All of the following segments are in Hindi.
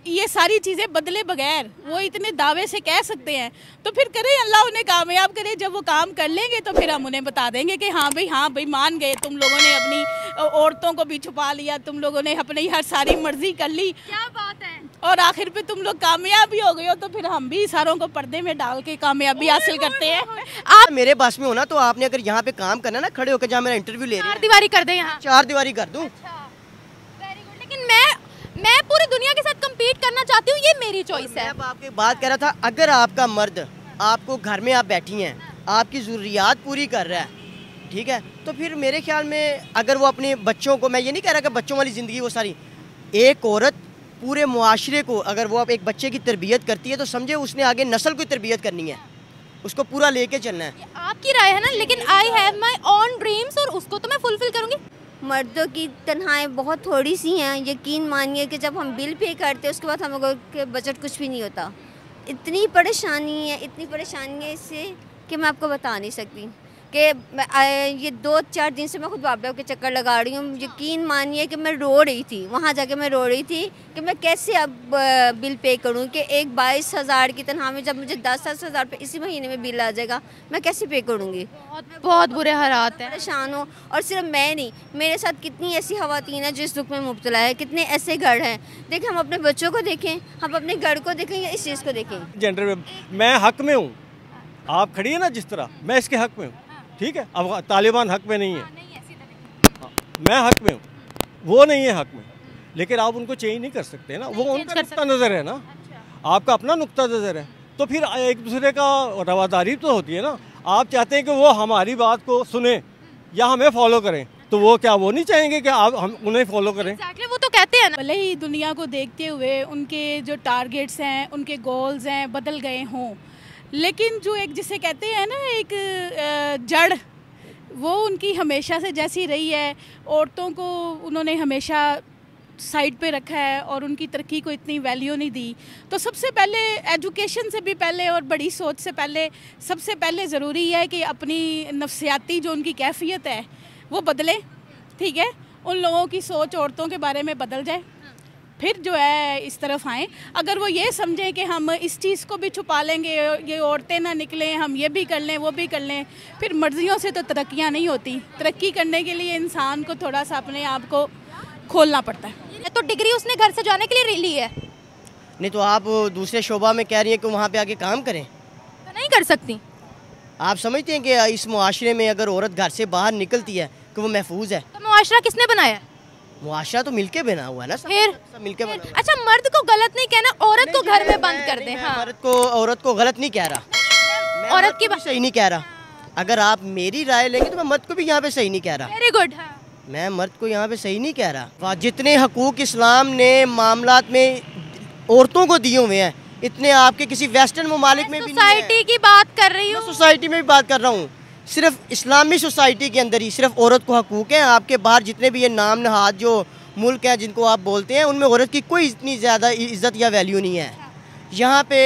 ये सारी चीज़ें बदले बगैर वो इतने दावे से कह सकते हैं, तो फिर करें, अल्लाह उन्हें कामयाब करे। जब वो काम कर लेंगे तो फिर हम उन्हें बता देंगे कि हाँ भाई मान गए, तुम लोगों ने अपनी औरतों को भी छुपा लिया, तुम लोगों ने अपनी हर सारी मर्जी कर ली, क्या बात है, और आखिर पे तुम लोग कामयाब भी हो गए हो, तो फिर हम भी सारों को पर्दे में डाल के कामयाबी हासिल करते हैं। आप मेरे पास में हो ना, तो आपने अगर यहाँ पे काम करना ना, खड़े होकर जहाँ मेरा इंटरव्यू ले रहे हैं, 4 दीवारी कर दे यहाँ। 4 दीवारी कर दूँ। Very good. लेकिन मैं पूरी दुनिया के साथ कम्पीट करना चाहती हूँ, ये मेरी चॉइस है। मैं आपकी बात कह रहा था, अगर आपका मर्द आपको घर में आप बैठी हैं, आपकी ज़रूरियात पूरी कर रहा है, ठीक है, तो फिर मेरे ख्याल में अगर वो अपने बच्चों को, मैं ये नहीं कह रहा कि बच्चों वाली ज़िंदगी वो सारी, एक औरत पूरे मुआशरे को अगर वो एक बच्चे की तरबियत करती है तो समझे उसने आगे नस्ल की तरबियत करनी है, उसको पूरा लेके चलना है। ये आपकी राय है ना, लेकिन I have my own dreams और उसको तो मैं फुलफिल करूँगी। मर्दों की तनख्वाहें बहुत थोड़ी सी हैं। यकीन मानिए कि जब हम बिल पे करते हैं उसके बाद हम लोगों के बजट कुछ भी नहीं होता। इतनी परेशानी है इससे कि मैं आपको बता नहीं सकती कि ये 2-4 दिन से मैं खुद बाबा के चक्कर लगा रही हूँ। यकीन मानिए कि मैं रो रही थी, वहाँ जाके मैं रो रही थी कि मैं कैसे अब बिल पे करूँ, कि एक 22,000 की तनख्वाह में जब मुझे 10,000 रुपये इसी महीने में बिल आ जाएगा, मैं कैसे पे करूँगी। बहुत बुरे हालात हैं, परेशान हो। और सिर्फ मैं नहीं, मेरे साथ कितनी ऐसी ख़वातीन हैं जो इस दुख में मुब्तला है, कितने ऐसे घर हैं। देखें, हम अपने बच्चों को देखें, हम अपने घर को देखें या इस चीज़ को देखें। जेंडर में मैं हक में हूँ, आप खड़ी है ना जिस तरह, मैं इसके हक में हूँ, ठीक है। अब तालिबान हक में नहीं है, मैं हक में हूँ, वो नहीं है हक में, लेकिन आप उनको चेंज नहीं कर सकते ना, वो उनका नुक्ता नज़र है ना, आपका अपना नुक्ता नज़र है, तो फिर एक दूसरे का रवादारी तो होती है ना। आप चाहते हैं कि वो हमारी बात को सुने या हमें फॉलो करें, तो वो क्या वो नहीं चाहेंगे कि आप हम उन्हें फॉलो करें। Exactly, वो तो कहते हैं ना। भले ही दुनिया को देखते हुए उनके जो टारगेट्स हैं, उनके गोल्स हैं, बदल गए हों, लेकिन जो एक जिसे कहते हैं ना एक जड़, वो उनकी हमेशा से जैसी रही है। औरतों को उन्होंने हमेशा साइड पे रखा है और उनकी तरक्की को इतनी वैल्यू नहीं दी। तो सबसे पहले एजुकेशन से भी पहले और बड़ी सोच से पहले सबसे पहले ज़रूरी है कि अपनी नफ्सियाती जो उनकी कैफियत है वो बदले, ठीक है। उन लोगों की सोच औरतों के बारे में बदल जाए, फिर जो है इस तरफ आएँ। अगर वो ये समझें कि हम इस चीज़ को भी छुपा लेंगे, ये औरतें ना निकलें, हम ये भी कर लें वो भी कर लें, फिर मर्जियों से तो तरक्कियाँ नहीं होती। तरक्की करने के लिए इंसान को थोड़ा सा अपने आप को खोलना पड़ता है। तो डिग्री उसने घर से जाने के लिए ली है, नहीं तो आप दूसरे शोबा में कह रही हैं कि वहाँ पे आके काम करें, तो नहीं कर सकती। आप समझते हैं कि इस मुआशरे में अगर औरत घर से बाहर निकलती है कि वो महफूज है? तो मुआशरा किसने बनाया? मुआशरा तो मिलके बना हुआ है ना, सब मिलके बना। अच्छा, मर्द को गलत नहीं कहना, औरत को घर में बंद कर दे। हाँ, औरत को गलत नहीं कह रहा, औरत की सही नहीं कह रहा। अगर आप मेरी राय लेंगे तो मैं मर्द को भी यहाँ पे सही नहीं कह रहा। Very good. मैं मर्द को यहाँ पे सही नहीं कह रहा। जितने हकूक इस्लाम ने मामलात में औरतों को दिए हुए हैं, इतने आपके किसी वेस्टर्न ममालिक में भी नहीं है। सोसाइटी की बात कर रही हूँ, सोसाइटी में भी बात कर रहा हूँ। सिर्फ इस्लामी सोसाइटी के अंदर ही सिर्फ औरत को हकूक हैं। आपके बाहर जितने भी ये नाम नहाद जो मुल्क हैं जिनको आप बोलते हैं, उनमें औरत की कोई इतनी ज़्यादा इज्जत या वैल्यू नहीं है। यहाँ पे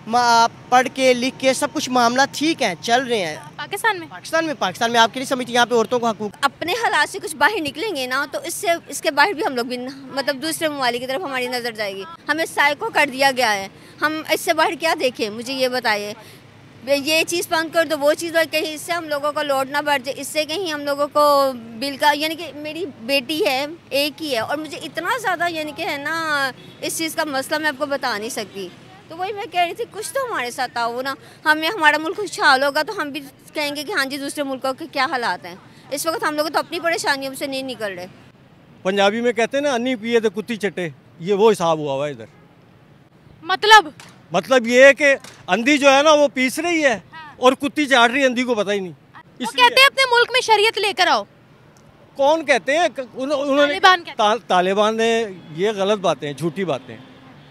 आप पढ़ के लिख के सब कुछ मामला ठीक है, चल रहे हैं। पाकिस्तान में आप नहीं समझती यहाँ पे औरतों को हकूक? अपने हालात से कुछ बाहर निकलेंगे ना, तो इसके बाहर भी हम लोग भी मतलब दूसरे ममालिक की तरफ हमारी नज़र जाएगी। हमें साइको कर दिया गया है, हम इससे बाहर क्या देखें? मुझे ये बताइए, ये चीज़ बंद कर दो, वो चीज़ कहीं इससे हम लोगों को लोड ना बढ़ जाए, इससे कहीं हम लोगों को बिल का, यानी कि मेरी बेटी है एक ही है और मुझे इतना ज़्यादा यानी कि है ना इस चीज़ का मसला मैं आपको बता नहीं सकती। तो वही मैं कह रही थी, कुछ तो हमारे साथ आओ ना, हमें हमारा मुल्क खुशहाल होगा तो हम भी कहेंगे कि हाँ जी दूसरे मुल्कों के क्या हालात हैं। इस वक्त हम लोग तो अपनी परेशानियों से नहीं निकल रहे। पंजाबी में कहते हैं ना, अन्नी पिए तो कुत्ती चटे, ये वो हिसाब हुआ हुआ इधर। मतलब ये है कि अंधी जो है ना वो पीस रही है और कुत्ती चाट रही है, अंधी को पता ही नहीं। वो कहते हैं अपने मुल्क में शरीयत लेकर आओ। कौन कहते हैं? उन्होंने तालिबान ने ये गलत बातें, झूठी बातें।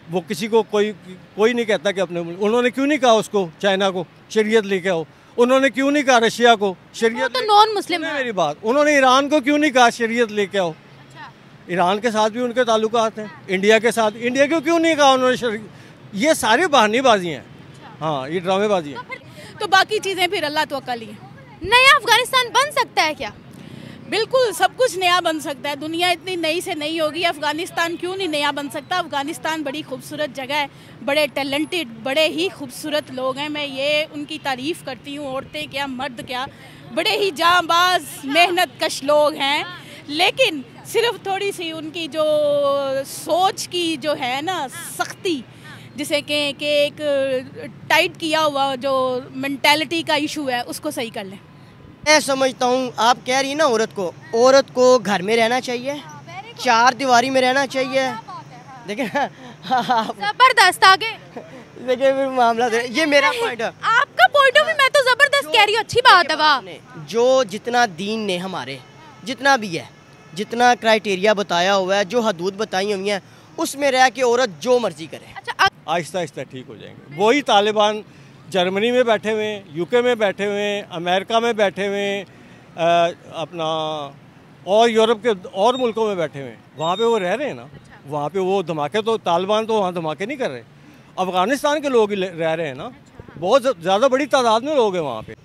वो किसी को कोई नहीं कहता कि अपने मुल्क। उन्होंने क्यों नहीं कहा उसको, चाइना को शरीयत लेके आओ? उन्होंने क्यों नहीं कहा रशिया को शरीयत? तो नॉन मुस्लिम है मेरी बात। उन्होंने ईरान को क्यों नहीं कहा शरीयत लेके आओ? ईरान के साथ भी उनके ताल्लुकात हैं, इंडिया के साथ। इंडिया को क्यों नहीं कहा उन्होंने? ये सारी बहानेबाजी हैं। हाँ, ये ड्रामेबाजी है। तो बाकी चीज़ें फिर अल्लाह तवक्कल ही है। नया अफगानिस्तान बन सकता है क्या? बिल्कुल सब कुछ नया बन सकता है। दुनिया इतनी नई से नई होगी, अफ़गानिस्तान क्यों नहीं नया बन सकता। अफ़गानिस्तान बड़ी खूबसूरत जगह है, बड़े टैलेंटेड, बड़े ही खूबसूरत लोग हैं। मैं ये उनकी तारीफ़ करती हूँ, औरतें क्या मर्द क्या, बड़े ही जांबाज मेहनत कश लोग हैं। लेकिन सिर्फ थोड़ी सी उनकी जो सोच की जो है ना सख्ती, जिसे कि एक टाइट किया हुआ जो मेंटालिटी का इशू है, उसको सही कर लें। मैं समझता हूँ आप कह रही हैं ना, औरत को घर में रहना चाहिए, चार दीवारी में रहना चाहिए। देखिए जबरदस्त आगे देखिए फिर मामला ये मेरा पॉइंट है। आपका पॉइंट ऑफ व्यू मैं तो जबरदस्त कह रही हूँ, अच्छी बात है। वाह, जो जितना दीन ने हमारे जितना भी है, जितना क्राइटेरिया बताया हुआ है, जो हदूद बताई हुई हैं, उसमें रह के औरत जो मर्जी करे। अच्छा, आहिस्ता आहिस्ता ठीक हो जाएंगे। वही तालिबान जर्मनी में बैठे हुए हैं, यूके में बैठे हुए हैं, अमेरिका में बैठे हुए हैं, अपना और यूरोप के और मुल्कों में बैठे हुए हैं, वहाँ पे वो रह रहे हैं ना। वहाँ पे वो धमाके तो तालिबान तो वहाँ धमाके नहीं कर रहे, अफ़गानिस्तान के लोग ही रह रहे हैं ना। बहुत ज़्यादा बड़ी तादाद में लोग हैं वहाँ पे।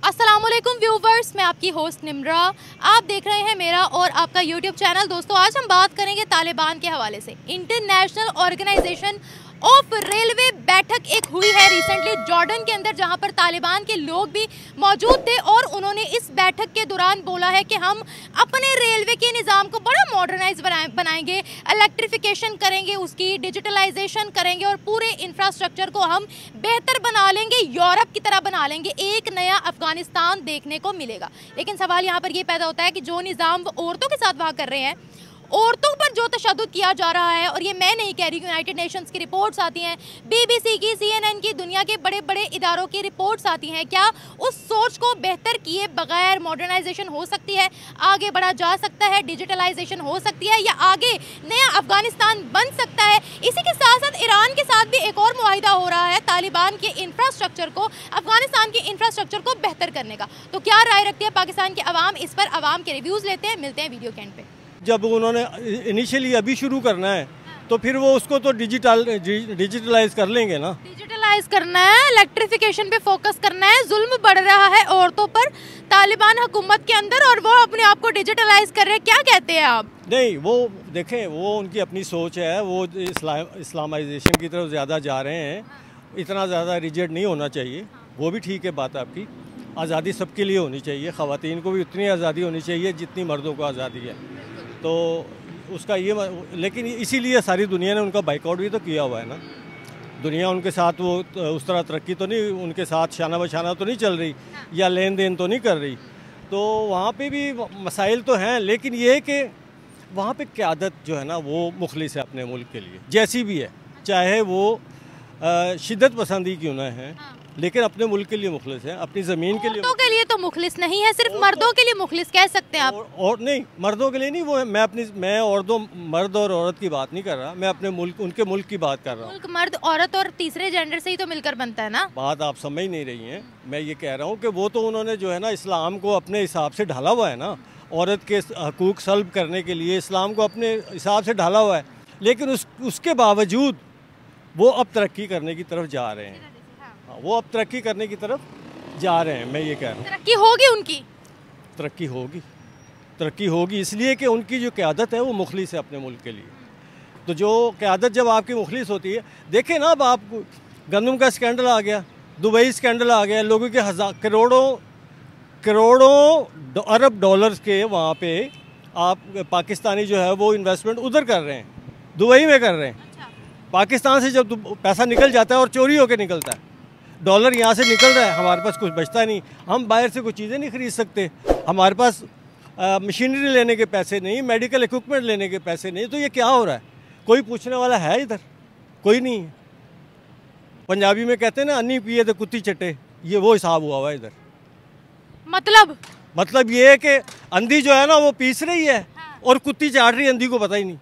अस्सलामुअलैकुम व्यूवर्स, मैं आपकी होस्ट निम्रा, आप देख रहे हैं मेरा और आपका यूट्यूब चैनल। दोस्तों, आज हम बात करेंगे तालिबान के हवाले से। इंटरनेशनल ऑर्गेनाइजेशन ऑफ रेलवे बैठक एक हुई है रिसेंटली जॉर्डन के अंदर, जहां पर तालिबान के लोग भी मौजूद थे और उन्होंने इस बैठक के दौरान बोला है कि हम अपने रेलवे के निज़ाम को बड़ा मॉडर्नाइज बनाएंगे, इलेक्ट्रिफिकेशन करेंगे, उसकी डिजिटलाइजेशन करेंगे और पूरे इंफ्रास्ट्रक्चर को हम बेहतर बना लेंगे, यूरोप की तरह बना लेंगे, एक नया अफगानिस्तान देखने को मिलेगा। लेकिन सवाल यहाँ पर ये पैदा होता है कि जो निज़ाम वो औरतों के साथ वहाँ कर रहे हैं, औरतों पर जो तशद्दुद किया जा रहा है, और ये मैं नहीं कह रही, यूनाइटेड नेशंस की रिपोर्ट्स आती हैं, BBC की, CNN की, दुनिया के बड़े बड़े इदारों की रिपोर्ट्स आती हैं, क्या उस सोच को बेहतर किए बगैर मॉडर्नाइजेशन हो सकती है, आगे बढ़ा जा सकता है, डिजिटलाइजेशन हो सकती है, या आगे नया अफगानिस्तान बन सकता है? इसी के साथ साथ ईरान के साथ भी एक और मुआहिदा हो रहा है तालिबान के इंफ्रास्ट्रक्चर को, अफगानिस्तान के इंफ्रास्ट्रक्चर को बेहतर करने का। तो क्या राय रखती है पाकिस्तान के अवाम इस पर? अवाम के रिव्यूज़ लेते हैं, मिलते हैं वीडियो के एंड पे। जब उन्होंने इनिशियली अभी शुरू करना है तो फिर वो उसको तो डिजिटलाइज कर लेंगे ना। डिजिटलाइज करना है, इलेक्ट्रिफिकेशन पे फोकस करना है। जुल्म बढ़ रहा है औरतों पर तालिबान हुकूमत के अंदर और वो अपने आप को डिजिटलाइज कर रहे हैं, क्या कहते हैं आप? नहीं, वो देखें, वो उनकी अपनी सोच है, वो इस्लामाइजेशन की तरफ ज़्यादा जा रहे हैं। इतना ज़्यादा रिजिड नहीं होना चाहिए, वो भी ठीक है बात आपकी। आज़ादी सबके लिए होनी चाहिए, ख़वातीन को भी उतनी आज़ादी होनी चाहिए जितनी मर्दों को आज़ादी है। तो उसका ये, लेकिन इसीलिए सारी दुनिया ने उनका बाइकआउट भी तो किया हुआ है ना। दुनिया उनके साथ वो उस तरह तरक्की तो नहीं, उनके साथ शाना बशाना तो नहीं चल रही, या लेन देन तो नहीं कर रही। तो वहाँ पे भी मसाइल तो हैं, लेकिन ये है कि वहाँ पे क़यादत जो है ना वो मुखलिस है अपने मुल्क के लिए, जैसी भी है, चाहे वो शिद्दत पसंदी क्यों ना है, लेकिन अपने मुल्क के लिए मुखलिस है, अपनी ज़मीन के लिए। औरतों के लिए तो मुखलिस नहीं है, सिर्फ मर्दों के लिए मुखलिस कह सकते हैं आप। और नहीं, मर्दों के लिए नहीं, वो मैं मर्द और औरत की बात नहीं कर रहा, मैं अपने मुल्क, उनके मुल्क की बात कर रहा हूँ। मुल्क मर्द औरत और तीसरे जेंडर से ही तो मिलकर बनता है ना। बात आप समझ नहीं रही हैं। मैं ये कह रहा हूँ कि वो तो उन्होंने जो है ना इस्लाम को अपने हिसाब से ढाला हुआ है ना, औरत के हकूक़ सल्ब करने के लिए इस्लाम को अपने हिसाब से ढाला हुआ है, लेकिन उसके बावजूद वो अब तरक्की करने की तरफ जा रहे हैं। वो अब तरक्की करने की तरफ जा रहे हैं। मैं ये कह रहा हूँ तरक्की होगी उनकी, तरक्की होगी इसलिए कि उनकी जो क़यादत है वो मुखलिस है अपने मुल्क के लिए। तो जो क़यादत जब आपकी मुखलिस होती है, देखें ना, अब आपको गंदम का स्कैंडल आ गया, दुबई स्कैंडल आ गया, लोगों के करोड़ों अरब डॉलर्स के वहाँ पे आप पाकिस्तानी जो है वो इन्वेस्टमेंट उधर कर रहे हैं, दुबई में कर रहे हैं। पाकिस्तान से जब पैसा निकल जाता है और चोरी होकर निकलता है, डॉलर यहाँ से निकल रहा है, हमारे पास कुछ बचता नहीं, हम बाहर से कुछ चीज़ें नहीं खरीद सकते, हमारे पास मशीनरी लेने के पैसे नहीं, मेडिकल इक्विपमेंट लेने के पैसे नहीं। तो ये क्या हो रहा है? कोई पूछने वाला है इधर? कोई नहीं है। पंजाबी में कहते हैं ना, अन्नी पिए तो कुत्ती चटे, ये वो हिसाब हुआ हुआ है इधर। मतलब ये है कि अंधी जो है ना वो पीस रही है, हाँ, और कुत्ती चाट रही है, अंधी को पता ही नहीं।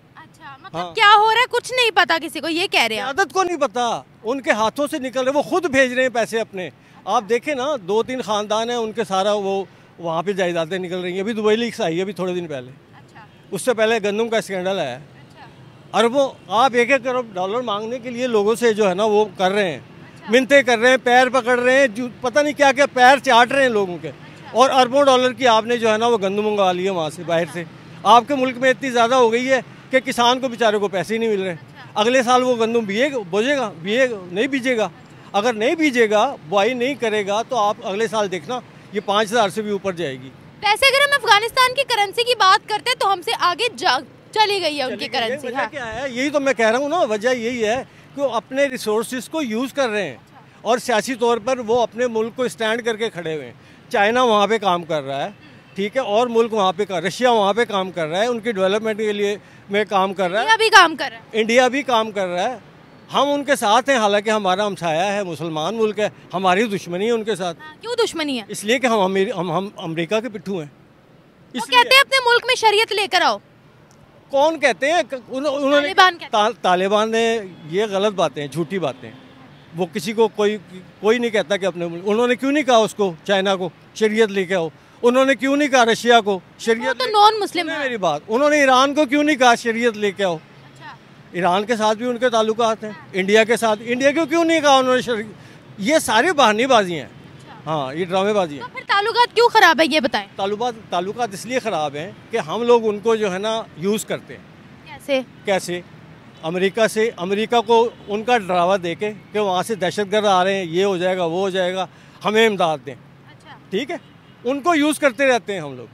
मतलब हाँ। क्या हो रहा है कुछ नहीं पता किसी को, ये कह रहे हैं। आदत को नहीं पता, उनके हाथों से निकल रहे, वो खुद भेज रहे हैं पैसे अपने। आप देखें ना, 2-3 ख़ानदान हैं उनके, सारा वो वहाँ पे जायदादें निकल रही हैं। अभी दुबई लीक्स आई है अभी थोड़े दिन पहले। अच्छा। उससे पहले गंदम का स्कैंडल है। अच्छा। अरबों, आप 1-1 करोड़ डॉलर मांगने के लिए लोगों से जो है ना वो कर रहे हैं। अच्छा। मिन्नतें कर रहे हैं, पैर पकड़ रहे हैं, पता नहीं क्या क्या पैर चाट रहे हैं लोगों के। अच्छा। और अरबों डॉलर की आपने जो है ना वो गंदम मंगवा ली है वहाँ से, बाहर से। आपके मुल्क में इतनी ज़्यादा हो गई है कि किसान को बेचारे को पैसे ही नहीं मिल रहे। अगले साल वो गंदम बोझेगा नहीं बीजेगा। अगर नहीं बीजेगा, बुआई नहीं करेगा, तो आप अगले साल देखना ये 5,000 से भी ऊपर जाएगी। वैसे अगर हम अफगानिस्तान की करेंसी की बात करते हैं तो हमसे आगे चली गई है उनकी करेंसी। वजह क्या है? यही तो मैं कह रहा हूँ ना, वजह यही है कि वो अपने रिसोर्सेज को यूज़ कर रहे हैं और सियासी तौर पर वो अपने मुल्क को स्टैंड करके खड़े हुए हैं। चाइना वहाँ पे काम कर रहा है, ठीक है, और मुल्क वहाँ पे रशिया वहाँ पे काम कर रहा है, उनकी डेवलपमेंट के लिए में काम कर रहा है। इंडिया भी काम कर रहा है। इंडिया भी काम कर रहा है। हम उनके साथ हैं, हालांकि हमारा हमसाया है, मुसलमान मुल्क है, हमारी दुश्मनी है उनके साथ। क्यों दुश्मनी है? इसलिए कि हम अमेरिका के पिट्ठू हैं। वो कहते हैं अपने मुल्क में शरीयत लेकर आओ। कौन कहते हैं? उन्होंने तालिबान ने ये गलत बातें, झूठी बातें। वो किसी को कोई नहीं कहता कि अपने मुल्क। उन्होंने क्यों नहीं कहा उसको, चाइना को शरीयत लेके आओ? उन्होंने क्यों नहीं कहा रशिया को शरीयत? तो नॉन मुस्लिम है। मेरी बात, उन्होंने ईरान को क्यों नहीं कहा शरीयत लेके आओ? ईरान के साथ भी उनके ताल्लुकात हैं, इंडिया के साथ। इंडिया को क्यों नहीं कहा उन्होंने? ये सारी बहानेबाजी हैं। हाँ, ये ड्रामेबाजी है। तो फिर ताल्लुकात क्यों खराब है ये बताएं? ताल्लुकात इसलिए ख़राब हैं कि हम लोग उनको जो है ना यूज़ करते हैं। कैसे? अमेरिका को उनका डरावा दे के कि वहाँ से दहशतगर्द आ रहे हैं, ये हो जाएगा, वो हो जाएगा, हमें इमदाद दें। ठीक है, उनको यूज़ करते रहते हैं हम लोग।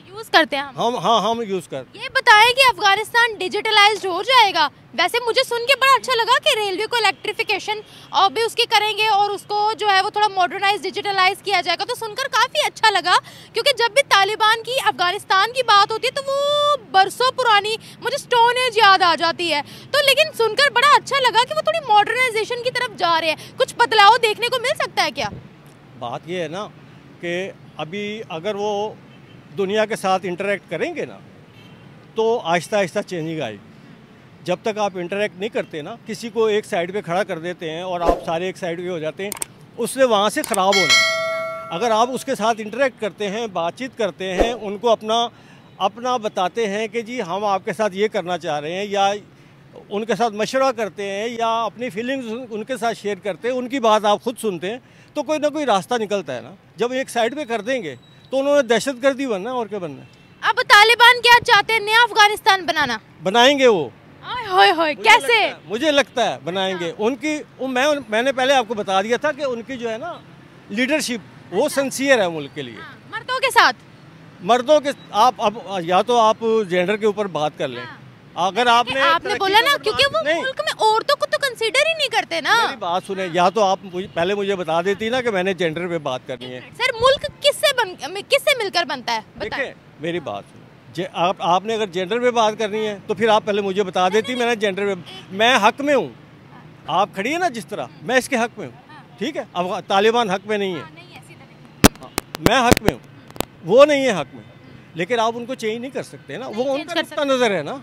यूज करते हैं हम यूज़ करते हैं। ये बताएं कि अफगानिस्तान डिजिटलाइज्ड हो जाएगा? वैसे मुझे सुन के बड़ा अच्छा लगा कि रेलवे को इलेक्ट्रिफिकेशन और भी उसकी करेंगे और उसको जो है वो थोड़ा मॉडर्नाइज डिजिटलाइज किया जाएगा, तो सुनकर काफ़ी अच्छा लगा। क्योंकि जब भी तालिबान की अफगानिस्तान की बात होती है तो वो बरसों पुरानी मुझे स्टोन एज याद आ जाती है। तो लेकिन सुनकर बड़ा अच्छा लगा कि वो थोड़ी मॉडर्नाइजेशन की तरफ जा रहे हैं। कुछ बदलाव देखने को मिल सकता है क्या? बात ये है ना कि अभी अगर वो दुनिया के साथ इंटरेक्ट करेंगे ना तो आहिस्ता आहिस्ता चेंजिंग आएगी। जब तक आप इंटरेक्ट नहीं करते ना, किसी को एक साइड पे खड़ा कर देते हैं और आप सारे एक साइड पे हो जाते हैं, उससे वहाँ से ख़राब होना। अगर आप उसके साथ इंटरेक्ट करते हैं, बातचीत करते हैं, उनको अपना बताते हैं कि जी हम आपके साथ ये करना चाह रहे हैं, या उनके साथ मशवरा करते हैं, या अपनी फीलिंग्स उनके साथ शेयर करते हैं, उनकी बात आप खुद सुनते हैं, तो कोई ना कोई रास्ता निकलता है ना। जब एक साइड पे कर देंगे तो उन्होंने दहशतगर्दी बनना है और क्या बनना है। अब तालिबान क्या चाहते हैं? नया अफगानिस्तान बनाएंगे वो। कैसे? मुझे लगता है बनाएंगे। मैंने पहले आपको बता दिया था कि उनकी जो है ना लीडरशिप वो सिंसियर है मुल्क के लिए। मर्दों के साथ, मर्दों के आप अब या तो आप जेंडर के ऊपर बात कर लें। अगर आपने बोला ना, क्योंकि वो मुल्क में औरतों को तो कंसीडर ही नहीं करते ना। मेरी बात सुने, या तो आप पहले मुझे बता देती ना कि मैंने जेंडर पे बात करनी है। सर, मुल्क किससे मिलकर बनता है? देखिए मेरी बात सुने, आपने अगर जेंडर पे बात करनी है तो फिर आप पहले मुझे बता देती। मैंने जेंडर पे, मैं हक में हूँ। आप खड़ी है ना जिस तरह, मैं इसके हक में हूँ। ठीक है, अब तालिबान हक में नहीं है, मैं हक में हूँ, वो नहीं है हक में। लेकिन आप उनको चेंज नहीं कर सकते ना, वो उनका नुक्ता नज़र है ना,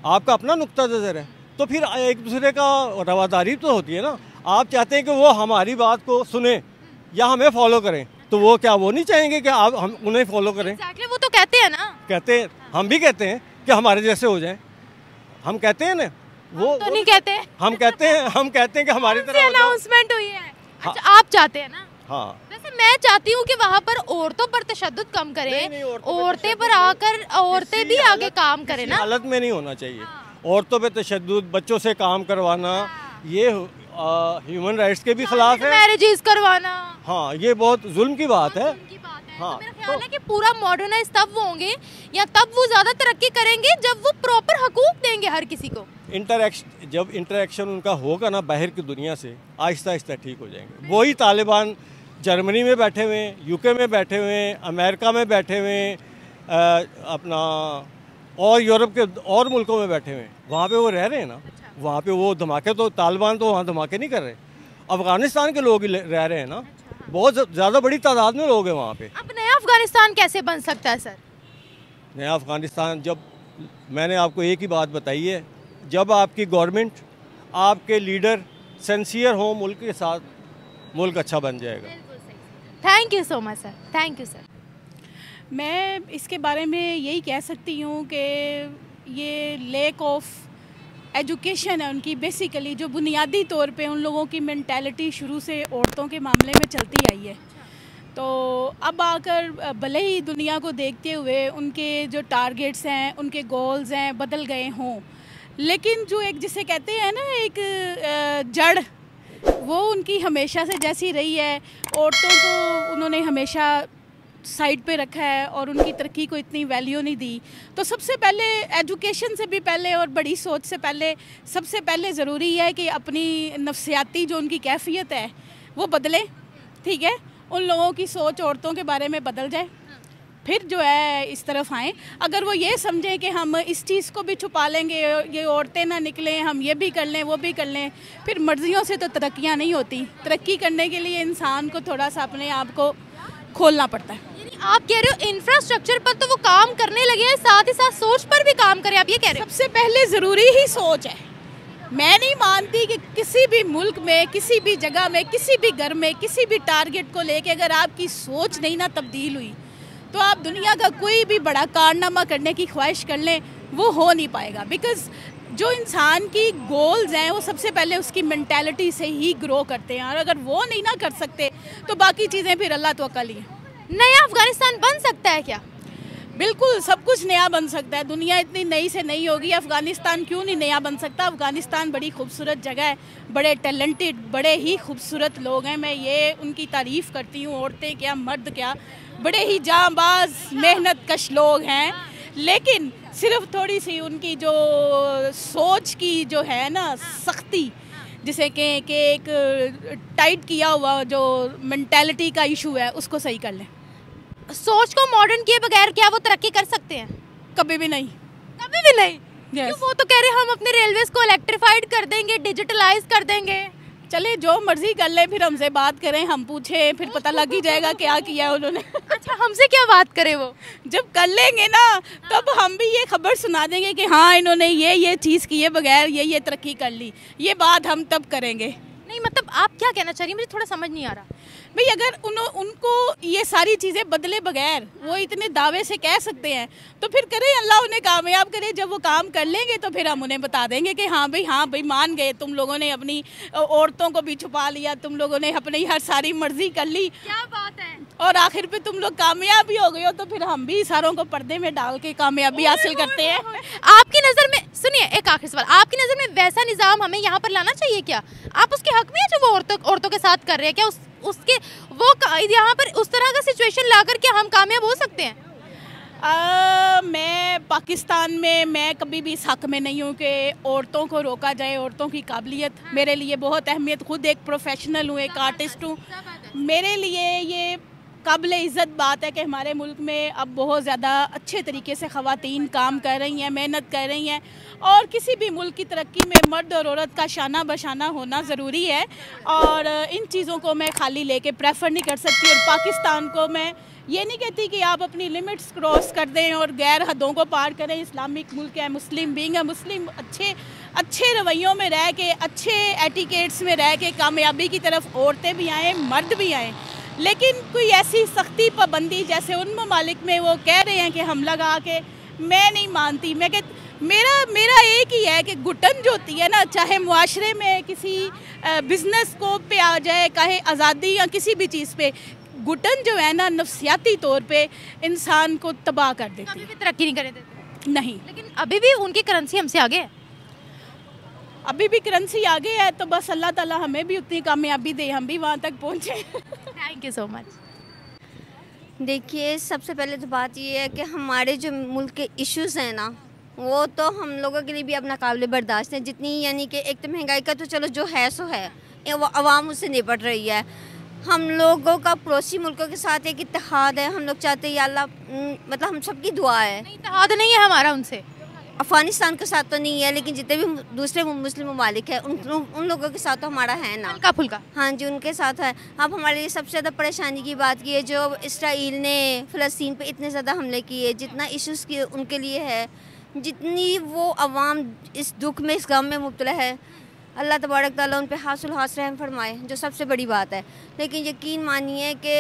आपका अपना नुक्ता नज़र है। तो फिर एक दूसरे का रवादारी तो होती है ना। आप चाहते हैं कि वो हमारी बात को सुने या हमें फॉलो करें, तो वो नहीं चाहेंगे कि आप हम उन्हें फॉलो करें। Exactly, वो तो कहते हैं ना, कहते हैं, हम भी कहते हैं कि हमारे जैसे हो जाएं। हम कहते हैं ना, वो तो नहीं कहते। हम कहते हैं कि हमारी तरह अनाउंसमेंट हुई है। अच्छा, आप चाहते हैं ना? हाँ। वैसे मैं चाहती हूँ कि वहाँ पर औरतों पर तशद्दुद कम करें, औरतें पर आकर औरतें भी आगे काम करें ना। हालत में नहीं होना चाहिए। औरतों पे तशद्दुद, बच्चों से काम करवाना, ये ह्यूमन राइट्स के भी खिलाफ है। मैरिजेस करवाना, हाँ, ये बहुत जुल्म की बात है। हाँ, तो मेरा ख्याल है कि पूरा मॉडर्नाइज तब वो होंगे या तब वो ज़्यादा तरक्की करेंगे जब वो प्रॉपर हकूक देंगे हर किसी को। जब इंटरेक्शन उनका होगा ना बाहर की दुनिया से, आहिस्ता आहिस्ता ठीक हो जाएंगे। वही तालिबान जर्मनी में बैठे हुए हैं, यूके में बैठे हुए हैं, अमेरिका में बैठे हुए हैं, अपना और यूरोप के और मुल्कों में बैठे हुए हैं, वहाँ पे वो रह रहे हैं ना। वहाँ पे वो धमाके, तो तालिबान तो वहाँ धमाके नहीं कर रहे, अफगानिस्तान के लोग ही रह रहे हैं ना। बहुत ज़्यादा बड़ी तादाद में लोग हैं वहाँ पे। अब नया अफगानिस्तान कैसे बन सकता है सर? नया अफगानिस्तान, जब मैंने आपको एक ही बात बताई है, जब आपकी गवर्नमेंट, आपके लीडर सिंसियर हो मुल्क के साथ, मुल्क अच्छा बन जाएगा। Thank you so much sir, thank you sir. मैं इसके बारे में यही कह सकती हूँ कि ये लैक ऑफ एजुकेशन है उनकी, बेसिकली जो बुनियादी तौर पे उन लोगों की मेंटालिटी शुरू से औरतों के मामले में चलती आई है। तो अब आकर भले ही दुनिया को देखते हुए उनके जो टारगेट्स हैं, उनके गोल्स हैं, बदल गए हों, लेकिन जो एक जिसे कहते हैं ना एक जड़, वो उनकी हमेशा से जैसी रही है। औरतों को उन्होंने हमेशा साइड पे रखा है और उनकी तरक्की को इतनी वैल्यू नहीं दी। तो सबसे पहले एजुकेशन से भी पहले और बड़ी सोच से पहले सबसे पहले ज़रूरी है कि अपनी नफ्सियाती जो उनकी कैफियत है वो बदले, ठीक है। उन लोगों की सोच औरतों के बारे में बदल जाए, फिर जो है इस तरफ आएँ। अगर वो ये समझें कि हम इस चीज़ को भी छुपा लेंगे, ये औरतें ना निकलें, हम ये भी कर लें वो भी कर लें, फिर मर्जियों से तो तरक्कियाँ नहीं होती। तरक्की करने के लिए इंसान को थोड़ा सा अपने आप को खोलना पड़ता है। आप कह रहे हो इंफ्रास्ट्रक्चर पर तो वो काम करने लगे हैं, साथ ही साथ सोच पर भी काम करें, आप ये कह रहे हो? सबसे पहले ज़रूरी ही सोच है। मैं नहीं मानती कि किसी भी मुल्क में, किसी भी जगह में, किसी भी घर में, किसी भी टारगेट को लेके अगर आपकी सोच नहीं ना तब्दील हुई तो आप दुनिया का कोई भी बड़ा कारनामा करने की ख्वाहिश कर लें, वो हो नहीं पाएगा। बिकॉज़ जो इंसान की गोल्स हैं वो सबसे पहले उसकी मेंटालिटी से ही ग्रो करते हैं, और अगर वो नहीं ना कर सकते तो बाकी चीज़ें फिर अल्लाह तवक्कल ही है। नया अफगानिस्तान बन सकता है क्या? बिल्कुल, सब कुछ नया बन सकता है। दुनिया इतनी नई से नई होगी, अफ़गानिस्तान क्यों नहीं नया बन सकता? अफ़गानिस्तान बड़ी खूबसूरत जगह है, बड़े टैलेंटेड, बड़े ही खूबसूरत लोग हैं। मैं ये उनकी तारीफ़ करती हूँ, औरतें क्या मर्द क्या, बड़े ही जांबाज मेहनत कश लोग हैं। लेकिन सिर्फ थोड़ी सी उनकी जो सोच की जो है ना सख्ती, जिसे कि एक टाइट किया हुआ जो मेंटालिटी का इशू है, उसको सही कर लें। सोच को मॉडर्न किए बगैर क्या वो तरक्की कर सकते हैं? कभी भी नहीं, कभी भी नहीं। yes. क्यों? वो तो कह रहे हैं हम अपने रेलवेज को इलेक्ट्रीफाइड कर देंगे, डिजिटलाइज कर देंगे। चले जो मर्जी कर ले, फिर हमसे बात करें, हम पूछें, फिर पता लग ही जाएगा क्या किया उन्होंने। अच्छा, हमसे क्या बात करें? वो जब कर लेंगे ना तब हम भी ये खबर सुना देंगे कि हाँ इन्होंने ये चीज़ किए बगैर ये तरक्की कर ली। ये बात हम तब करेंगे। नहीं, मतलब आप क्या कहना चाह रही हैं? मुझे थोड़ा समझ नहीं आ रहा। भाई अगर उनको ये सारी चीज़ें बदले बगैर वो इतने दावे से कह सकते हैं तो फिर करें, अल्लाह उन्हें कामयाब करे। जब वो काम कर लेंगे तो फिर हम उन्हें बता देंगे कि हाँ भाई मान गए, तुम लोगों ने अपनी औरतों को भी छुपा लिया, तुम लोगों ने अपनी हर सारी मर्जी कर ली, क्या बात है, और आखिर पे तुम लोग कामयाब भी हो गए हो। तो फिर हम भी सारों को पर्दे में डाल के कामयाबी हासिल करते हैं। आपकी नज़र में, सुनिए एक आखिरी सवाल, आपकी नज़र में वैसा निज़ाम हमें यहाँ पर लाना चाहिए क्या? आप उसके हक में हैं जो वो औरतों के साथ कर रहे हैं? क्या उसके वो यहाँ पर उस तरह का सिचुएशन लाकर क्या हम कामयाब हो सकते हैं? मैं पाकिस्तान में मैं कभी भी इस हक में नहीं हूँ कि औरतों को रोका जाए। औरतों की काबिलियत मेरे लिए बहुत अहमियत, खुद एक प्रोफेशनल हूँ, एक आर्टिस्ट हूँ। मेरे लिए ये काबिल इज़्ज़त बात है कि हमारे मुल्क में अब बहुत ज़्यादा अच्छे तरीके से ख़वातीन काम कर रही हैं, मेहनत कर रही हैं, और किसी भी मुल्क की तरक्की में मर्द और औरत का शाना बशाना होना ज़रूरी है। और इन चीज़ों को मैं खाली लेके प्रेफर नहीं कर सकती। और पाकिस्तान को मैं ये नहीं कहती कि आप अपनी लिमिट्स क्रॉस कर दें और गैर हदों को पार करें। इस्लामिक मुल्क है, मुस्लिम बीइंग है, मुस्लिम अच्छे रवैयों में रह के, अच्छे एटिकेट्स में रह के कामयाबी की तरफ औरतें भी आएँ, मर्द भी आएँ। लेकिन कोई ऐसी सख्ती पाबंदी जैसे उन ममालिक में वो कह रहे हैं कि हम लगा के, मैं नहीं मानती। मैं मेरा एक ही है कि घुटन जो होती है ना, चाहे मुआशरे में किसी बिजनेस स्कोप पे आ जाए, चाहे आज़ादी या किसी भी चीज़ पे, घुटन जो है ना नफ्सियाती तौर पे इंसान को तबाह कर देती है। अभी भी तरक्की नहीं करने देते? नहीं, लेकिन अभी भी उनकी करेंसी हमसे आगे है। अभी भी करेंसी आगे है, तो बस अल्लाह ताला हमें भी उतनी कामयाबी दे, हम भी वहाँ तक पहुँचे। Thank you so much. देखिए, सबसे पहले तो बात ये है कि हमारे जो मुल्क के इश्यूज़ हैं ना, वो तो हम लोगों के लिए भी अपना काबिल बर्दाश्त है। जितनी यानी कि एक तो महंगाई का तो चलो जो है सो है, वो आवाम उससे निपट रही है। हम लोगों का पड़ोसी मुल्कों के साथ एक इत्तेहाद है। हम लोग चाहते हैं या अल्लाह, मतलब हम सबकी दुआ है। इत्तेहाद नहीं है हमारा उनसे, अफगानिस्तान के साथ तो नहीं है, लेकिन जितने भी दूसरे मुस्लिम ममालिक हैं उन लोगों के साथ तो हमारा है ना, हल्का फुल्का। हाँ जी, उनके साथ है। अब हमारे लिए सबसे ज़्यादा परेशानी की बात की है जो इसराइल ने फ़लस्तीन पे इतने ज़्यादा हमले किए, जितना इश्यूज़ किए उनके लिए है, जितनी वो अवाम इस दुख में, इस गम में मुब्तला है, अल्लाह तबारक तआला उन पे हासिल रहम फरमाए, जो सबसे बड़ी बात है। लेकिन यकीन मानिए कि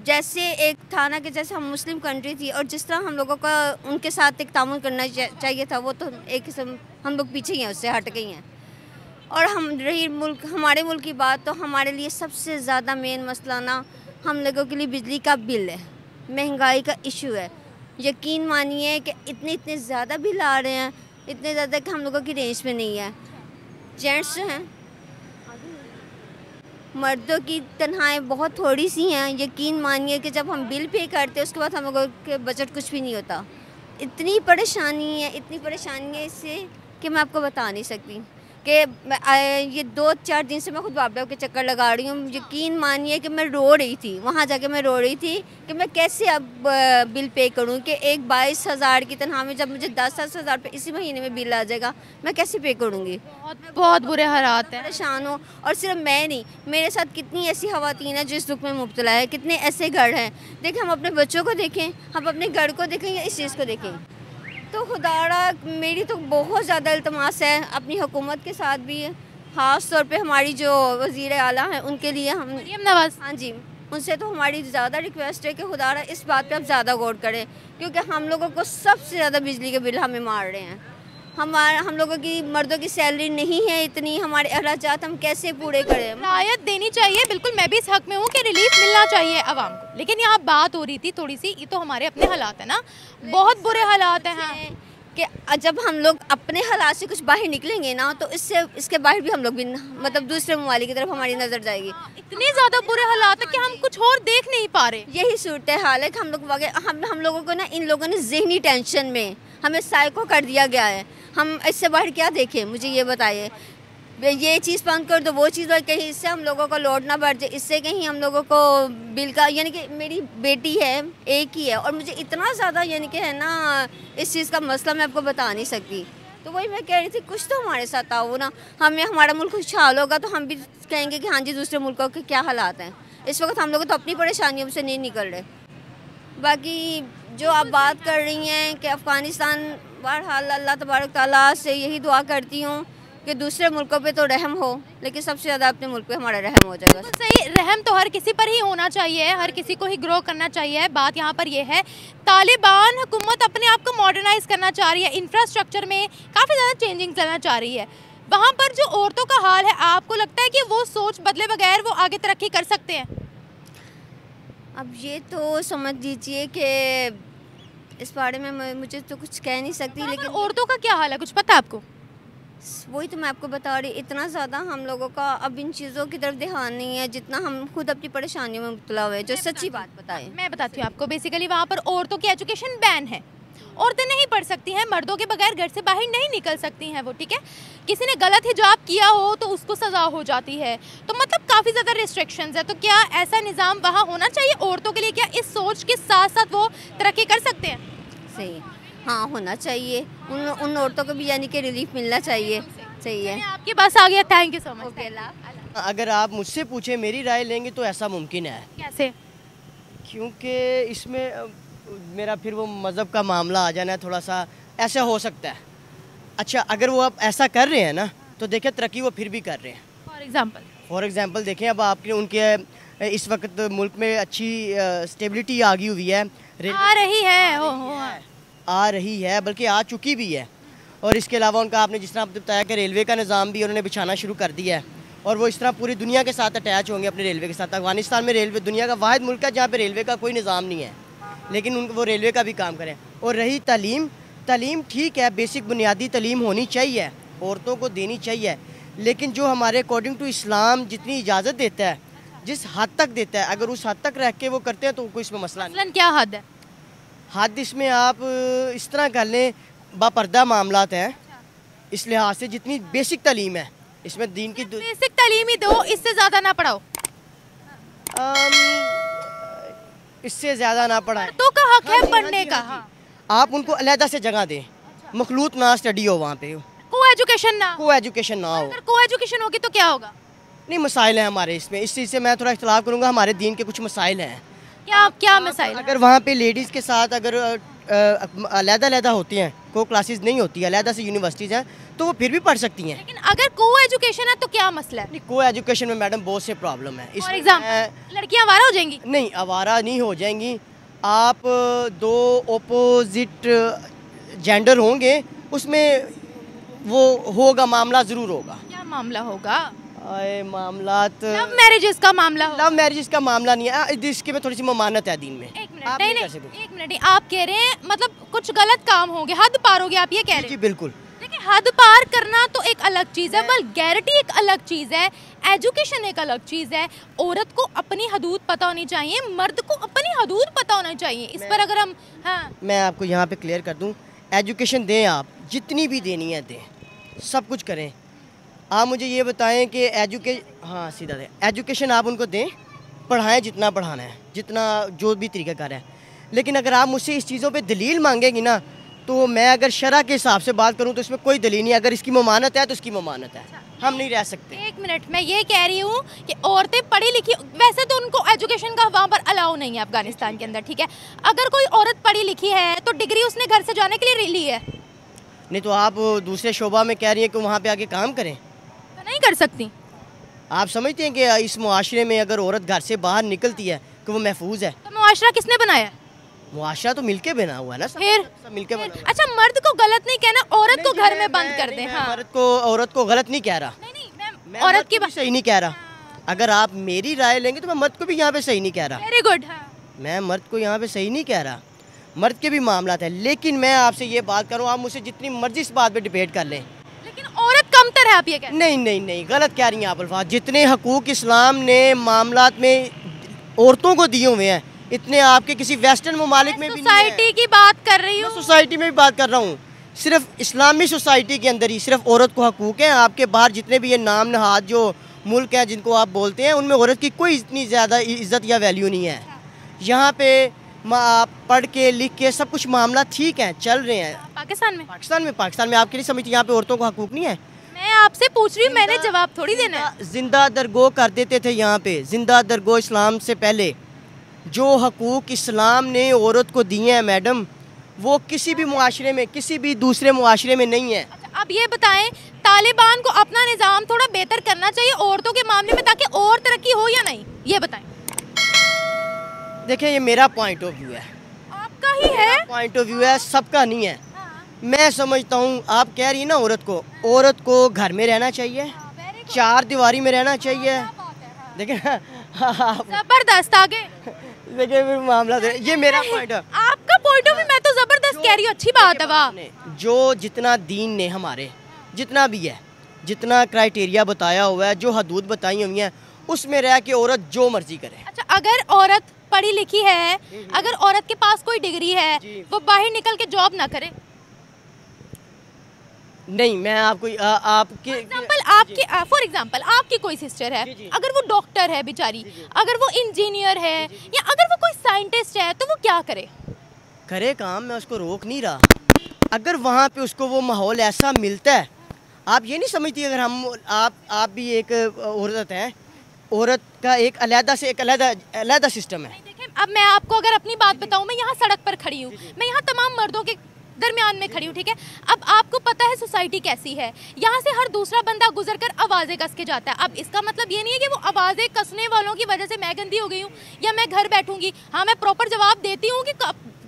जैसे एक था ना कि जैसे हम मुस्लिम कंट्री थी और जिस तरह हम लोगों का उनके साथ एक तामुल करना चाहिए था, वो तो एक किस्म हम लोग पीछे ही हैं, उससे हट गई हैं। और हम रही हमारे मुल्क की बात, तो हमारे लिए सबसे ज़्यादा मेन मसला ना हम लोगों के लिए बिजली का बिल है, महंगाई का इशू है। यकीन मानिए कि इतने ज़्यादा बिल आ रहे हैं, इतने ज़्यादा कि हम लोगों की रेंज में नहीं है। जेंट्स जो हैं, मर्दों की तनख्वाहें बहुत थोड़ी सी हैं। यकीन मानिए कि जब हम बिल पे करते हैं उसके बाद हम लोगों के बजट कुछ भी नहीं होता। इतनी परेशानी है इससे कि मैं आपको बता नहीं सकती कि ये 2-4 दिन से मैं खुद बाबा के चक्कर लगा रही हूँ। यकीन मानिए कि मैं रो रही थी, वहाँ जाके मैं रो रही थी कि मैं कैसे अब बिल पे करूँ कि एक 22,000 की तनख्वाह में जब मुझे 10,000 रुपये इसी महीने में बिल आ जाएगा, मैं कैसे पे करूँगी। बहुत बुरे हालात हैं। परेशान हूँ। और सिर्फ मैं नहीं, मेरे साथ कितनी ऐसी ख़वातीन हैं जो इस दुख में मुब्तला है, कितने ऐसे घर हैं। देखें, हम अपने बच्चों को देखें, हम अपने घर को देखें या इस चीज़ को देखें। तो खुदारा मेरी तो बहुत ज़्यादा इल्तमास है अपनी हुकूमत के साथ भी, ख़ास तौर पे हमारी जो वज़ीर आला हैं उनके लिए, हम मरियम नवाज़, हाँ जी, उनसे तो हमारी ज़्यादा रिक्वेस्ट है कि खुदारा इस बात पे आप ज़्यादा गौर करें, क्योंकि हम लोगों को सबसे ज़्यादा बिजली के बिल हमें मार रहे हैं। हम लोगों की, मर्दों की सैलरी नहीं है इतनी, हमारे अखराजात हम कैसे पूरे करें। रायत देनी चाहिए, बिल्कुल मैं भी इस हक में हूँ कि रिलीफ मिलना चाहिए आवाम को। लेकिन यहाँ बात हो रही थी थोड़ी सी, ये तो हमारे अपने हालात है ना, बहुत बुरे हालात हैं कि जब हम लोग अपने हालात से कुछ बाहर निकलेंगे ना, तो इसके बाहर भी हम लोग भी मतलब दूसरे ममालिक की तरफ हमारी नज़र जाएगी। इतने ज़्यादा बुरे हालात है कि हम कुछ और देख नहीं पा रहे। यही सूरत हाल है कि हम लोगों को ना, इन लोगों ने ज़हनी टेंशन में हमें साइको कर दिया गया है। हम इससे बाहर क्या देखें, मुझे ये बताइए। ये चीज़ बंद कर दो, वो चीज़ कहीं इससे हम लोगों को लोड ना बढ़ जाए, इससे कहीं हम लोगों को बिल का, यानी कि मेरी बेटी है, एक ही है, और मुझे इतना ज़्यादा यानी कि है ना इस चीज़ का मसला मैं आपको बता नहीं सकती। तो वही मैं कह रही थी, कुछ तो हमारे साथ आओ ना, हमारा मुल्क खुशहाल होगा तो हम भी कहेंगे कि हाँ जी दूसरे मुल्कों के क्या हालात हैं। इस वक्त हम लोग तो अपनी परेशानियों से नहीं निकल रहे। बाकी जो आप बात कर रही हैं कि अफ़गानिस्तान, बहरहाल अल्लाह तबारक ताला से यही दुआ करती हूँ कि दूसरे मुल्कों पे तो रहम हो, लेकिन सबसे ज़्यादा अपने मुल्क पे हमारा रहम हो जाएगा। तो सही, रहम तो हर किसी पर ही होना चाहिए, हर किसी को ही ग्रो करना चाहिए। बात यहाँ पर यह है, तालिबान हुकूमत अपने आप को मॉडर्नाइज करना चाह रही है, इंफ्रास्ट्रक्चर में काफ़ी ज़्यादा चेंजिंग करना चाह रही है। वहाँ पर जो औरतों का हाल है, आपको लगता है कि वो सोच बदले बगैर वो आगे तरक्की कर सकते हैं? अब ये तो समझ लीजिए कि इस बारे में मुझे तो कुछ कह नहीं सकती, लेकिन औरतों का क्या हाल है, कुछ पता है आपको? वही तो मैं आपको बता रही, इतना ज़्यादा हम लोगों का अब इन चीज़ों की तरफ ध्यान नहीं है जितना हम खुद अपनी परेशानियों में मुब्तला हुए। जो सच्ची बात बताएं, मैं बताती हूँ आपको। बेसिकली वहाँ पर औरतों की एजुकेशन बैन है, औरतें नहीं पढ़ सकती हैं, मर्दों के बगैर घर से बाहर नहीं निकल सकती हैं वो, ठीक है। किसी ने गलत हिजाब किया हो तो उसको सज़ा हो जाती है, तो मतलब काफ़ी ज़्यादा रिस्ट्रिक्शंस है। तो क्या ऐसा निज़ाम वहाँ होना चाहिए औरतों के लिए? क्या इस सोच के साथ साथ वो तरक्की कर सकते हैं? सही, हाँ होना चाहिए। उन औरतों को भी यानी कि रिलीफ मिलना चाहिए। सही है, आपके पास आ गया, थैंक यू सो मच। अगर आप मुझसे पूछें, मेरी राय लेंगे तो ऐसा मुमकिन है। कैसे? क्योंकि इसमें मेरा फिर वो मज़हब का मामला आ जाना है, थोड़ा सा ऐसा हो सकता है। अच्छा, अगर वो आप ऐसा कर रहे हैं ना, तो देखें तरक्की वो फिर भी कर रहे हैं। फॉर एग्ज़ाम्पल देखें, अब आपके उनके इस वक्त मुल्क में अच्छी स्टेबिलिटी आ गई हुई है, आ रही है, बल्कि आ चुकी भी है। और इसके अलावा उनका, आपने जिस तरह आपने बताया कि रेलवे का निज़ाम भी उन्होंने बिछाना शुरू कर दिया है, और वो इस तरह पूरी दुनिया के साथ अटैच होंगे अपने रेलवे के साथ। अफगानिस्तान में रेलवे दुनिया का वाहिद मुल्क है जहाँ पे रेलवे का कोई निज़ाम नहीं है, लेकिन वो रेलवे का भी काम करें। और रही तालीम ठीक है, बेसिक बुनियादी तालीम होनी चाहिए, औरतों को देनी चाहिए, लेकिन जो हमारे अकॉर्डिंग टू इस्लाम जितनी इजाज़त देता है, जिस हद तक देता है, अगर उस हद तक रह के वो करते हैं तो कोई इसमें मसला नहीं। क्या हद है? हद इसमें आप इस तरह कर लें, बापर्दा मामलात हैं, इस लिहाज से जितनी बेसिक तालीम है इसमें दीन की बेसिक तालीम ही दो, इससे ज़्यादा ना पढ़ाओ। इससे ज़्यादा ना पढ़ाएं। तो का हक है पढ़ने का। आप उनको अलहदा से जगह दें, मखलूत ना स्टडी हो वहाँ पे, को एजुकेशन ना हो। अगर को एजुकेशन होगी तो क्या होगा? नहीं, मसाइल हैं हमारे इसमें, इस चीज़ से मैं थोड़ा इख्तलाफ करूँगा। हमारे दीन के कुछ मसाइल हैं। क्या मसाइल? अगर वहाँ पे लेडीज़ के साथ अगर अलहदा होती हैं, को क्लासेस नहीं होती, अलहदा से यूनिवर्सिटीज़ हैं, तो वो फिर भी पढ़ सकती हैं। लेकिन अगर को एजुकेशन है तो क्या मसला है? को एजुकेशन में मैडम बहुत से प्रॉब्लम है। फॉर एग्जाम्पल लड़कियाँ आवारा हो जाएंगी? नहीं, आवारा नहीं हो जाएंगी। आप दो ओपोजिट जेंडर होंगे, उसमें वो होगा, मामला ज़रूर होगा। क्या मामला होगा? आए मामलात लव मैरिजेस का मामला हो। लव मैरिज का मामला नहीं है, इसके में थोड़ी सी ममानत है दीन में। एक मिनट, आप नहीं कर नहीं, सकते। एक मिनट, आप कह रहे हैं मतलब कुछ गलत काम हो गया, हद पार हो गया, आप ये कह रहे जी हैं। बिल्कुल। देखिए, हद पार करना तो एक अलग चीज़ है, वल्गैरिटी एक अलग चीज़ है, एजुकेशन एक अलग चीज़ है। औरत को अपनी हदूद पता होनी चाहिए, मर्द को अपनी हदूद पता होना चाहिए। इस पर अगर हम, हाँ, मैं आपको यहाँ पे क्लियर कर दूँ, एजुकेशन दें, आप जितनी भी देनी है दें, सब कुछ करें। आप मुझे ये बताएं कि हाँ सीधा दें, एजुकेशन आप उनको दें, पढ़ाएं जितना पढ़ाना है, जितना जो भी तरीका कर है। लेकिन अगर आप मुझसे इस चीज़ों पे दलील मांगेंगी ना, तो मैं अगर शरअ के हिसाब से बात करूं तो इसमें कोई दलील नहीं है। अगर इसकी ममानत है तो इसकी ममानत है, हम नहीं रह सकते। एक मिनट, मैं ये कह रही हूँ कि औरतें पढ़ी लिखी, वैसे तो उनको एजुकेशन का वहाँ पर अलाउ नहीं है अफगानिस्तान के अंदर, ठीक है। अगर कोई औरत पढ़ी लिखी है तो डिग्री उसने घर से जाने के लिए ली है, नहीं तो आप दूसरे शोबा में कह रही हैं कि वहाँ पे आके काम करें, तो नहीं कर सकती। आप समझते हैं कि इस मुआशरे में अगर औरत घर से बाहर निकलती है कि वो महफूज है? तो मुआशरा किसने बनाया? मुआशरा तो मिलके बना हुआ है ना, फिर सब मिलके बना हुआ है। अच्छा, मर्द को गलत नहीं कहना, औरत को घर में बंद कर दे। मैं हाँ, औरत को गलत नहीं कह रहा, नहीं नहीं, मैं औरत मर्द की को भी सही नहीं कह रहा। अगर आप मेरी राय लेंगे तो मैं मर्द को भी यहाँ पे सही नहीं कह रहा। Very good. मैं मर्द को यहाँ पे सही नहीं कह रहा, मर्द के भी मामला है। लेकिन मैं आपसे ये बात करूँ, आप मुझसे जितनी मर्जी इस बात पे डिबेट कर लें, लेकिन औरत कमतर है, आप ये कह रहे हैं। नहीं नहीं नहीं, गलत कह रही हैं आप अल्फाज। जितने हकूक इस्लाम ने मामलात में औरतों को दिए हुए हैं, इतने आपके किसी वेस्टर्न ममालिक में भी नहीं सोसाइटी की बात कर रही है। हूँ, सोसाइटी में भी बात कर रहा हूँ, सिर्फ इस्लामी सोसाइटी के अंदर ही सिर्फ औरत को हकूक हैं। आपके बाहर जितने भी ये नाम नहाद जो मुल्क हैं जिनको आप बोलते हैं, उनमें औरत की कोई इतनी ज़्यादा इज्जत या वैल्यू नहीं है। यहाँ पे आप पढ़ के लिख के सब कुछ मामला ठीक है, चल रहे हैं। पाकिस्तान में पाकिस्तान में आपके लिए समझती यहाँ पे औरतों को हकूक नहीं है? मैं आपसे पूछ रही हूँ, मैंने जवाब थोड़ी देना है। जिंदा दरगो कर देते थे यहाँ पे, जिंदा दरगो इस्लाम से पहले। जो हकूक इस्लाम ने औरत को दिए हैं मैडम, वो किसी भी मुआशरे में, किसी भी दूसरे मुआशरे में नहीं है। अच्छा, अब ये बताएं, तालिबान को अपना निज़ाम थोड़ा बेहतर करना चाहिए औरतों के मामले में, ताकि और तरक्की हो या नहीं, ये बताएं। देखिए, ये मेरा पॉइंट ऑफ व्यू है, आपका ही है, पॉइंट ऑफ व्यू है, सबका नहीं है। मैं समझता हूँ, आप कह रही हैं ना औरत को घर में रहना चाहिए, चार दीवारी में रहना चाहिए। देखिए जबरदस्त, आगे देखिए फिर मामला ये मेरा पॉइंट है। आपका पॉइंट ऑफ व्यू, मैं तो जबरदस्त कह रही हूँ, अच्छी बात है। वाह, जो जितना दीन ने हमारे जितना भी है, जितना क्राइटेरिया बताया हुआ है, जो हदूद बताई हुई हैं, उसमें रह के औरत जो मर्जी करे। अच्छा, अगर औरत पढ़ी लिखी है, अगर औरत के पास कोई डिग्री है, वो बाहर निकल के जॉब ना करे? नहीं, मैं आपको आपके फॉर एग्जाम्पल आपकी कोई सिस्टर है, अगर वो डॉक्टर है बेचारी, अगर वो इंजीनियर है, या अगर वो कोई साइंटिस्ट है, तो वो क्या करे? करे काम, मैं उसको रोक नहीं रहा। अगर वहाँ पे उसको वो माहौल ऐसा मिलता है, आप ये नहीं समझती, अगर हम आप भी एक औरत हैं, औरत का एक अलग सिस्टम है। देखिए, अब मैं आपको अगर अपनी बात बताऊं, मैं यहाँ सड़क पर खड़ी हूँ, मैं यहाँ तमाम मर्दों के दरमियान में खड़ी हूँ, ठीक है। अब आपको पता है सोसाइटी कैसी है, यहाँ से हर दूसरा बंदा गुजर कर आवाज़ें कस के जाता है। अब इसका मतलब ये नहीं है कि वो आवाज़ें कसने वालों की वजह से मैं गंदी हो गई हूँ या मैं घर बैठूंगी। हाँ, मैं प्रॉपर जवाब देती हूँ कि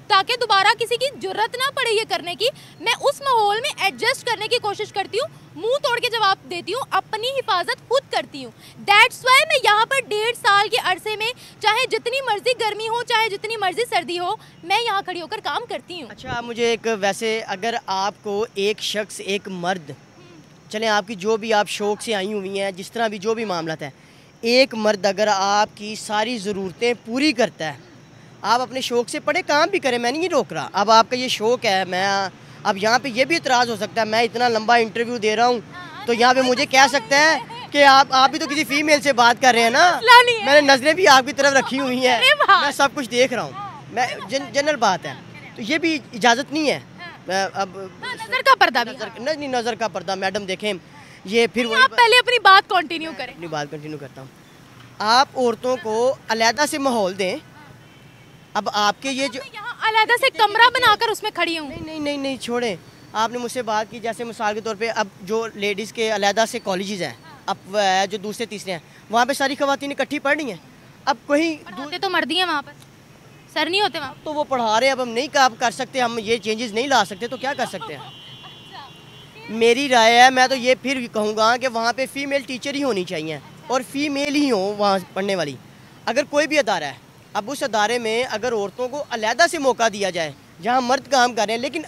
ताकि दोबारा किसी की जरूरत ना पड़े ये करने की, मैं उस माहौल में एडजस्ट करने की कोशिश करती हूँ, मुंह तोड़ के जवाब देती हूँ, अपनी हिफाजत खुद करती हूँ। दैट्स वाई मैं यहाँ पर 1.5 साल के अरसे में, चाहे जितनी मर्जी गर्मी हो, चाहे जितनी मर्जी सर्दी हो, मैं यहाँ खड़ी होकर काम करती हूँ। अच्छा, मुझे एक वैसे अगर आपको एक शख्स, एक मर्द, चलें आपकी जो भी आप शौक़ से आई हुई हैं, जिस तरह भी जो भी मामला है, एक मर्द अगर आपकी सारी ज़रूरतें पूरी करता है, आप अपने शौक़ से पढ़े काम भी करें, मैं नहीं रोक रहा। अब आपका ये शौक़ है, मैं अब यहाँ पे ये भी इतराज़ हो सकता है, मैं इतना लंबा इंटरव्यू दे रहा हूँ तो यहाँ पे मुझे कह सकते हैं कि आप भी तो किसी फीमेल से बात कर रहे हैं ना, मैंने नज़रें भी आपकी तरफ रखी हुई हैं, मैं सब कुछ देख रहा हूँ, मैं जनरल बात है, तो ये भी इजाज़त नहीं है। अब नज़र का पर्दा भी, नहीं, नज़र का पर्दा मैडम देखें, ये फिर आप पहले अपनी बात कंटिन्यू करें। अपनी बात कंटिन्यू करता हूँ। आप औरतों को अलहदा से माहौल दें। अब आपके ये जो यहाँ अलहदा से कमरा बनाकर उसमें खड़ी हूँ, नहीं छोड़ें। आपने मुझसे बात की, जैसे मिसाल के तौर पे अब जो लेडीज़ के अलहदा से कॉलेजेस हैं, अब जो दूसरे तीसरे हैं, वहाँ पे सारी ख़वातीन इकट्ठी पढ़ रही हैं। अब कहीं तो मर्दी हैं वहाँ पर, सर नहीं होते वहाँ, तो वो पढ़ा रहे हैं। अब हम नहीं काम कर सकते, हम ये चेंजेस नहीं ला सकते, तो क्या कर सकते हैं? मेरी राय है, मैं तो ये फिर भी कहूँगा कि वहाँ पे फीमेल टीचर ही होनी चाहिए और फीमेल ही हो वहाँ पढ़ने वाली। अगर कोई भी अदारा है, अब उस अदारे में अगर औरतों को अलहदा से मौका दिया जाए, जहाँ मर्द काम कर रहे हैं लेकिन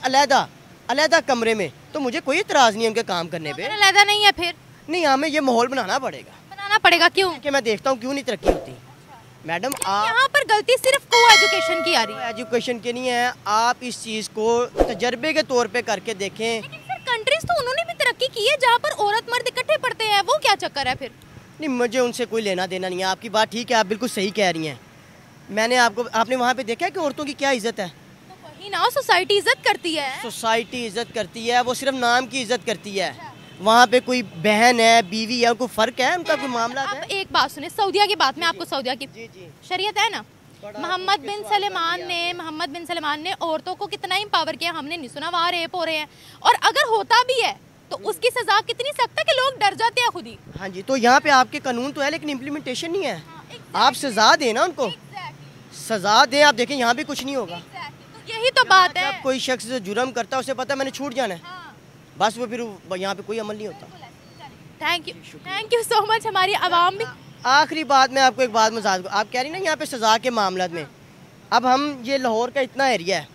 अलहदा कमरे में, तो मुझे कोई इतराज़ नहीं है उनके काम करने पे। अलहदा नहीं है फिर? नहीं, हमें ये माहौल बनाना पड़ेगा। क्यों? कि मैं देखता हूँ क्यों नहीं तरक्की होती मैडम। आप यहाँ पर गलती सिर्फ को एजुकेशन की आ रही है। एजुकेशन की नहीं है, आप इस चीज़ को तजर्बे के तौर पे करके देखें। कंट्रीज तो उन्होंने भी तरक्की की है जहाँ पर औरत मर्द इकट्ठे पढ़ते हैं, वो क्या चक्कर है फिर? नहीं, मुझे उनसे कोई लेना देना नहीं है। आपकी बात ठीक है, आप बिल्कुल सही कह रही हैं। आपने वहाँ पे देखा है कि औरतों की क्या इज्जत है? तो वही ना, सोसाइटी इज्जत करती है। सोसाइटी इज्जत करती है, वो सिर्फ नाम की इज्जत करती है। वहाँ पे कोई बहन है, बीवी है, उनको फ़र्क है, उनका कोई मामला है? अब एक बात सुने, सऊदिया की बात, मैं आपको सऊदिया की शरीयत है ना, मोहम्मद बिन सलमान ने औरतों को कितना एम्पावर किया, हमने नहीं सुना वहाँ रेप हो रहे हैं। और अगर होता भी है तो उसकी सजा कितनी सख्त है कि लोग डर जाते हैं खुद ही। हाँ जी, तो यहाँ पे आपके कानून तो है लेकिन इम्प्लीमेंटेशन नहीं है। आप सजा दें ना उनको, सजा दें। आप देखें यहाँ भी कुछ नहीं होगा। तो यही तो बात है। जब कोई शख्स जुर्म करता है, उसे पता है मैंने छूट जाना है, बस वो फिर यहाँ पे कोई अमल नहीं होता। Thank you so much. हमारी आवाम भी। आखिरी बात मैं आपको एक बात मजाक, आप कह रही ना यहाँ पे सज़ा के मामला में, अब हम ये लाहौर का इतना एरिया है,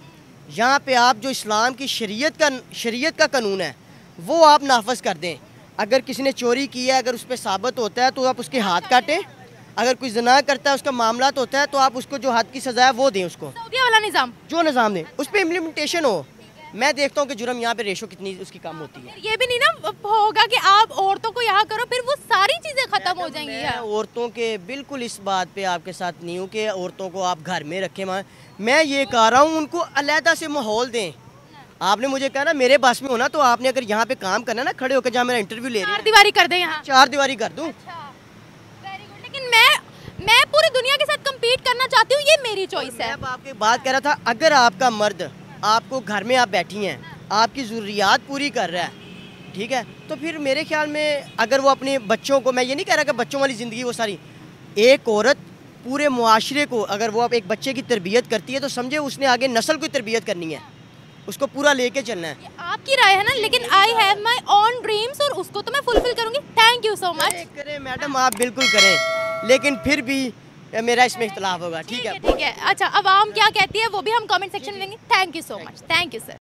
यहाँ पे आप जो इस्लाम की शरीयत का कानून है वो आप नाफज कर दें। अगर किसी ने चोरी की है, अगर उस पर साबित होता है तो आप उसके हाथ काटें। अगर कोई ज़िना करता है, उसका मामला होता है, तो आप उसको जो हद की सज़ा है वो दें उसको। सऊदी वाला निज़ाम, जो निज़ाम दें उस पर इम्प्लीमेंटेशन हो। मैं देखता हूँ कि जुर्म यहाँ पे रेशो कितनी उसकी कम होती है। ये भी नहीं ना होगा कि आप औरतों को यहाँ करो फिर वो सारी चीजें खत्म हो जाएंगी। मैं औरतों के बिल्कुल इस बात पे आपके साथ नहीं हूँ कि औरतों को आप घर में रखें। मैं ये कह रहा हूँ उनको अलहदा से माहौल दें। आपने मुझे कहा ना मेरे बस में होना, तो आपने अगर यहाँ पे काम करना ना, खड़े होकर जहाँ मेरा इंटरव्यू ले रहे हैं, 4 दीवारी कर दें, यहाँ 4 दीवारी कर दूँ। Very good. लेकिन मैं पूरी दुनिया के साथ कम्पीट करना चाहती हूँ, ये मेरी चॉइस है। मैं आपकी बात कह रहा था, अगर आपका मर्द आपको घर में आप बैठी हैं, आपकी ज़रूरियात पूरी कर रहा है, ठीक है, तो फिर मेरे ख्याल में अगर वो अपने बच्चों को, मैं ये नहीं कह रहा कि बच्चों वाली ज़िंदगी वो सारी, एक औरत पूरे मुआशरे को अगर वो अब एक बच्चे की तरबियत करती है तो समझे उसने आगे नस्ल की तरबियत करनी है, उसको पूरा लेके चलना है। आपकी राय है ना, लेकिन I have my own dreams और उसको तो मैं फुलफिल करूंगी। Thank you so much. करें मैडम, आप बिल्कुल करें, लेकिन फिर भी मेरा इसमें इख्तलाफ होगा। ठीक है। अच्छा, अब आम क्या कहती है वो भी हम कमेंट सेक्शन में लेंगे। Thank you so much. Thank you sir.